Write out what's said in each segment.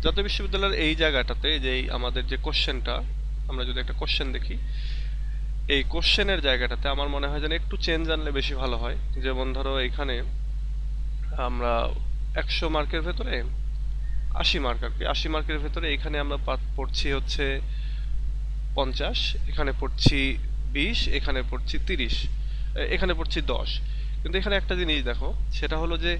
জাতীয় বিশ্ববিদ্যালয়ের এই জায়গাটাতে যে আমাদের যে কোশ্চেনটা, আমরা যদি একটা কোশ্চেন দেখি, এই কোশ্চেনের জায়গাটাতে আমার মনে হয় যেন একটু চেঞ্জ আনলে বেশি ভালো হয়। যেমন ধরো এখানে আমরা 100 মার্কের ভেতরে 80 মার্ক, আর কি 80 মার্কের ভেতরে এখানে আমরা পড়ছি হচ্ছে 50, এখানে পড়ছি 20, এখানে পড়ছি 30, এখানে পড়ছি 10। কিন্তু এখানে একটা জিনিস দেখো, সেটা হলো যে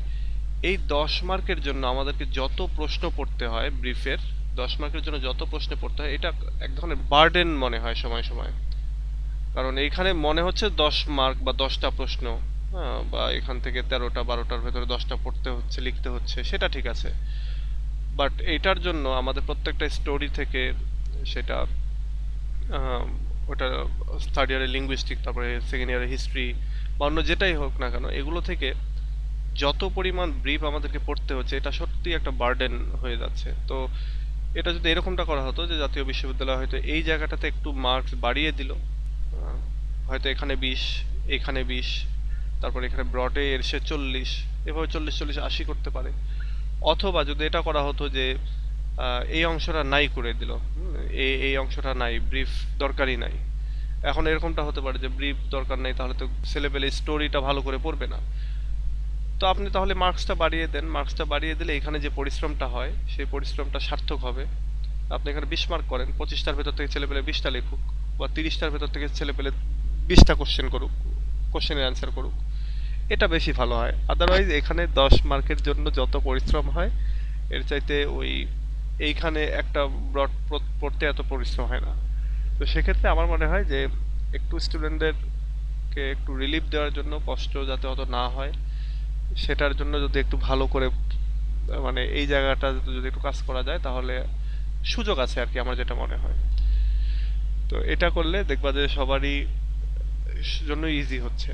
এই 10 মার্কের জন্য আমাদেরকে যত প্রশ্ন পড়তে হয় ব্রিফের, 10 মার্কের জন্য যত প্রশ্ন পড়তে হয়, এটা এক ধরনের বার্ডেন মনে হয় সময় সময়। কারণ এইখানে মনে হচ্ছে 10 মার্ক বা 10টা প্রশ্ন, হ্যাঁ, বা এখান থেকে 13টা 12টার ভেতরে 10টা পড়তে হচ্ছে, লিখতে হচ্ছে, সেটা ঠিক আছে। বাট এটার জন্য আমাদের প্রত্যেকটা স্টোরি থেকে, সেটা আহ, ওটা থার্ড ইয়ারে লিঙ্গুইস্টিক, তারপরে সেকেন্ড ইয়ারে হিস্ট্রি, বা অন্য যেটাই হোক না কেন, এগুলো থেকে যত পরিমাণ ব্রিফ আমাদেরকে পড়তে হচ্ছে, এটা সত্যি একটা বার্ডেন হয়ে যাচ্ছে। তো এটা যদি এরকমটা করা হতো যে জাতীয় বিশ্ববিদ্যালয় হয়তো এই জায়গাটাতে একটু মার্কস বাড়িয়ে দিল, হয়তো এখানে 20, এখানে 20, তারপর এখানে ব্রডে এসে 40, এভাবে 40 40 80 করতে পারে। অথবা যদি এটা করা হতো যে এই অংশটা নাই করে দিল, এই অংশটা নাই, ব্রিফ দরকারই নাই। এখন এরকমটা হতে পারে যে ব্রিফ দরকার নাই, তাহলে তো ছেলেপেলে স্টোরিটা ভালো করে পড়বে না। তো আপনি তাহলে মার্কসটা বাড়িয়ে দেন, মার্কসটা বাড়িয়ে দিলে এখানে যে পরিশ্রমটা হয় সেই পরিশ্রমটা সার্থক হবে। আপনি এখানে 20 মার্ক করেন, 25টার ভেতর থেকে ছেলেপেলে 20টা লিখুক, বা 30টার ভেতর থেকে ছেলেপেলে 20টা কোশ্চেন করুক, কোশ্চেনের অ্যান্সার করুক, এটা বেশি ভালো হয়। আদারওয়াইজ এখানে 10 মার্কের জন্য যত পরিশ্রম হয়, এর চাইতে ওই এইখানে একটা ব্রড পড়তে এত পরিশ্রম হয় না। তো সেক্ষেত্রে আমার মনে হয় যে একটু স্টুডেন্টদেরকে একটু রিলিফ দেওয়ার জন্য, কষ্ট যাতে অত না হয় সেটার জন্য যদি একটু ভালো করে মানে এই জায়গাটা যদি একটু কাজ করা যায়, তাহলে সুযোগ আছে আর কি, আমার যেটা মনে হয়। তো এটা করলে দেখবা যে সবারই জন্য ইজি হচ্ছে।